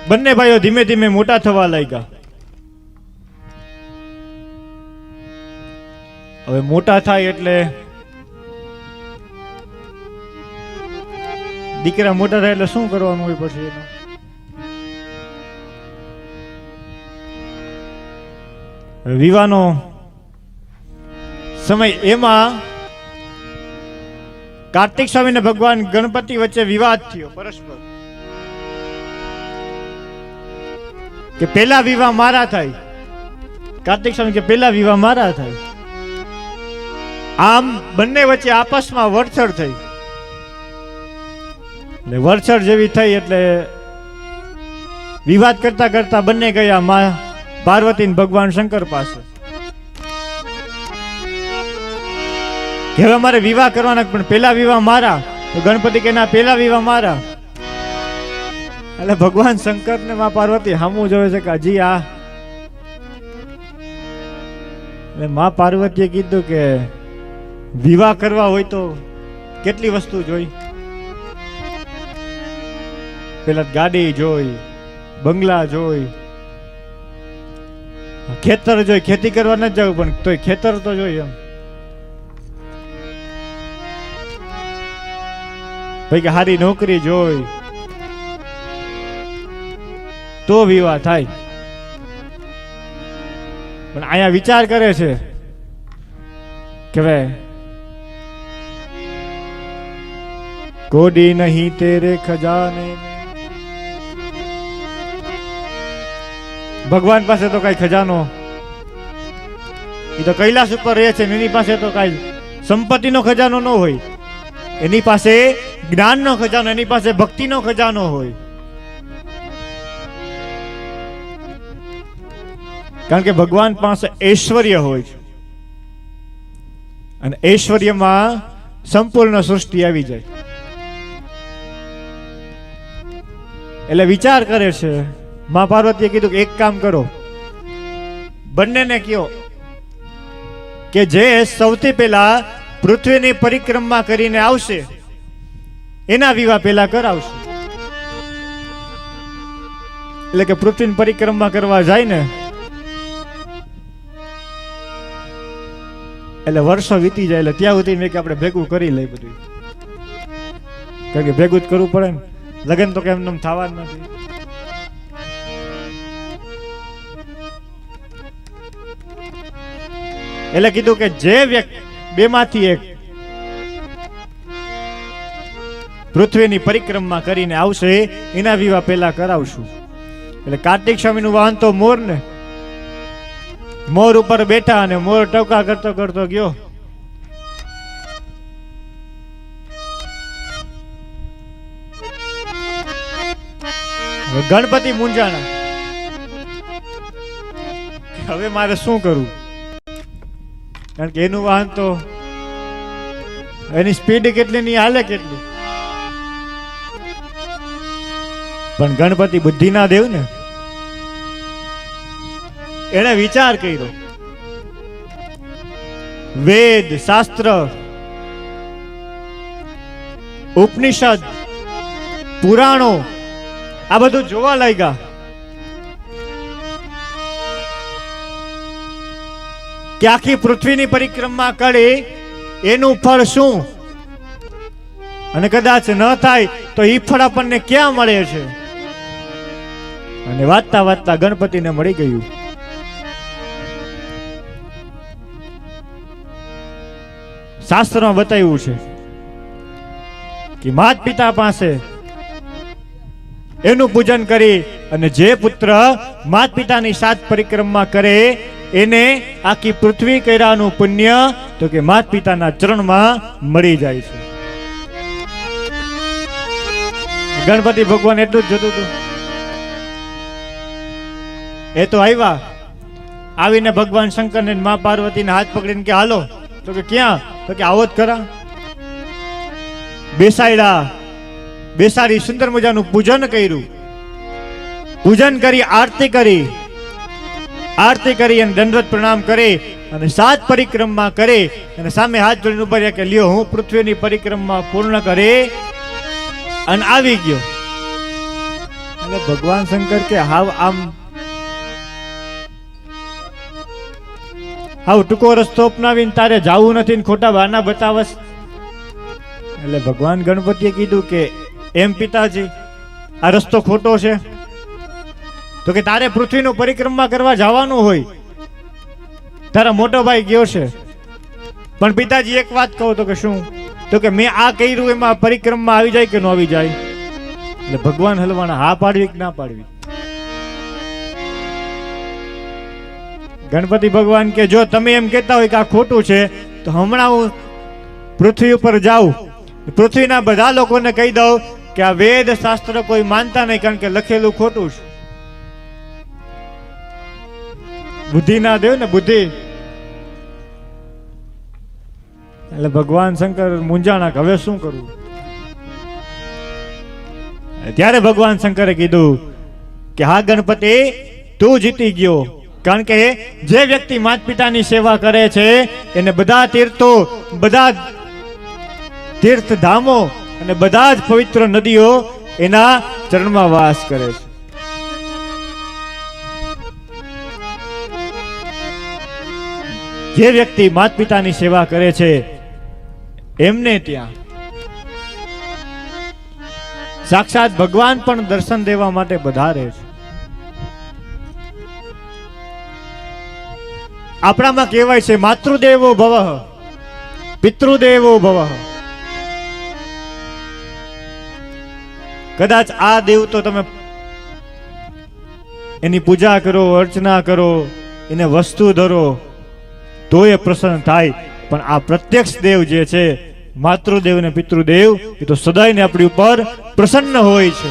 બંને ભાઈઓ ધીમે ધીમે મોટા થવા લાગ્યા. હવે મોટા થાય એટલે દીકરા મોટા થાય એટલે શું કરવાનું હોય પછી એનું? વિવાહનો સમય. એમાં કાર્તિક સ્વામી ને ભગવાન ગણપતિ વચ્ચે વિવાદ થયો પરસ્પર કે પેલા વિવાહ મારા થાય. કાર્તિક સ્વામી કે પેલા વિવાહ મારા થાય. આમ બંને વચ્ચે આપસમાં વરછડ થઈ. વરછડ જેવી થઈ એટલે વિવાદ કરતા કરતા બંને ગયા માં પાર્વતી ભગવાન શંકર પાસે કે હવે અમારે વિવાહ કરવાના, પણ પેલા વિવાહ મારા. તો ગણપતિ કે ના, પેલા વિવાહ મારા. એટલે ભગવાન શંકર ને માં પાર્વતી સામું જોવે છે કે હજી આ. એટલે માં પાર્વતીએ કીધું કે વિવાહ કરવા હોય તો કેટલી વસ્તુ જોઈ. પેલા ગાડી જોઈ, બંગલા જોઈ, ખેતર જોઈ. ખેતી કરવા ન જવું પણ તોય ખેતર તો જોઈ. એમ ભાઈ કે સારી નોકરી જોઈ તો વિવાહ થાય. પણ અહીંયા વિચાર કરે છે કે ભાઈ કોડી નહીં તેરે ખજાને. ભગવાન પાસે તો કઈ ખજાનો, એ તો કૈલાસ ઉપર રહે છે. એની પાસે તો કઈ સંપત્તિનો ખજાનો ન હોય. એની પાસે જ્ઞાનનો ખજાનો, એની પાસે ભક્તિનો ખજાનો હોય. કારણ કે ભગવાન પાસે ઐશ્વર્ય હોય છે અને ઐશ્વર્યમાં સંપૂર્ણ સૃષ્ટિ આવી જાય. એટલે વિચાર કરે છે. માં પાર્વતીએ કીધું કે એક કામ કરો, બંનેને કયો કે જે સૌથી પહેલા પૃથ્વીની પરિક્રમા કરીને આવશે એના વિવાહ પહેલા કરાવશે. એટલે કે પૃથ્વીની પરિક્રમા કરવા જાય ને એટલે વર્ષો વીતી જાય. એટલે ત્યાં સુધી મેં કે આપણે ભેગું કરી લઈ બધું. કારણ કે ભેગું જ કરવું પડે ને, લગ્ન તો કેમ એમ થવા જ નથી. એટલે કીધું કે જે વ્યક્તિ બેમાંથી એક પૃથ્વીની પરિક્રમા કરીને આવશે એના વિવાહ પહેલા કરાવશું. એટલે કાર્તિક સ્વામીનું વાહન તો મોર ને, મોર ઉપર બેઠા અને મોર ટવકા કરતો કરતો ગયો. ગણપતિ મૂંઝાણા, હવે મારે શું કરવું? કારણ કે એનું વાહન તો એની સ્પીડ કેટલી ની હાલે કેટલું. પણ ગણપતિ બુદ્ધિ ના દેવ ને, એને વિચાર કર્યો. વેદ શાસ્ત્ર ઉપનિષદ પુરાણો આ બધું જોવા લાગ્યા કે આખી પૃથ્વીની પરિક્રમા કરે એનું ફળ શું, અને કદાચ ન થાય તો એ ફળ આપણને ક્યાં મળે છે. અને વાંચતા વાંચતા ગણપતિને મળી ગયું. શાસ્ત્રમાં બતાવ્યું છે કે માતા પિતા પાસે એનું પૂજન કરી અને જે પુત્ર માતા પિતાની સાત પરિક્રમા કરે એને આખી પૃથ્વી કર્યાનું પુણ્ય તો કે માતા પિતાના ચરણમાં મળી જાય છે. ગણપતિ ભગવાન એટલું જ જોતું હતું. એ તો આવ્યા, આવીને ભગવાન શંકર ને મા પાર્વતીને હાથ પકડીને કે હાલો. તો કે ક્યાં? તો કે આવો જ ખરા. બેસાડી સુંદર મજાનું પૂજન કર્યું. પૂજન કરી આરતી કરી અને દંડવત પ્રણામ કરે અને સાત પરિક્રમા કરે અને સામે હાથ જોડીને ઉભા રહ્યા કે લ્યો હું પૃથ્વીની પરિક્રમા પૂર્ણ કરે અને આવી ગયો. એટલે ભગવાન શંકર કે હાવ આમ હાવ ટૂંકો રસ્તો અપનાવીને તારે જાવું નથી ને ખોટા બહાના બતાવસ. એટલે ભગવાન ગણપતિએ કીધું કે એમ પિતાજી આ રસ્તો ખોટો છે? તો કે તારે પૃથ્વીનું પરિક્રમા કરવા જવાનું હોય, તારા મોટો ભાઈ ગયો છે, પણ પિતાજી એક વાત કહો. તો કે શું? તો કે મેં આ કર્યું એમાં પરિક્રમા આવી જાય કે ન આવી જાય? એટલે ભગવાન હલવાના હા પાડવી કે ના પાડવી? ગણપતિ ભગવાન કે જો તમે એમ કહેતા હોય કે આ ખોટું છે તો હમણાં હું પૃથ્વી ઉપર જાઉં, પૃથ્વીના બધા લોકોને કહી દઉં કે આ વેદ શાસ્ત્ર કોઈ માનતા નહીં, કારણ કે લખેલું ખોટું છે. બુદ્ધિ ના દેવ ને બુદ્ધિ. એટલે ભગવાન શંકર મૂંઝાણા કે હવે શું કરવું? ત્યારે ભગવાન શંકરે કીધું કે હા ગણપતિ, તું જીતી ગયો, કારણ કે જે વ્યક્તિ માતા પિતાની સેવા કરે છે એને બધા તીર્થો, બધા તીર્થ ધામો અને બધા જ પવિત્ર નદીઓ એના ચરણમાં વાસ કરે છે. જે વ્યક્તિ માતા પિતાની સેવા કરે છે એમને ત્યાં સાક્ષાત ભગવાન પણ દર્શન દેવા માટે પધારે છે. આપણામાં કહેવાય છે માતૃદેવો ભવઃ પિતૃદેવો ભવઃ. કદાચ આ દેવ તો તમે એની પૂજા કરો, અર્ચના કરો, એને વસ્તુ ધરો તો એ પ્રસન્ન થાય, પણ આ પ્રત્યક્ષ દેવ જે છે માતૃદેવ ને પિતૃદેવ એ તો સદાયને આપણી ઉપર પ્રસન્ન હોય છે.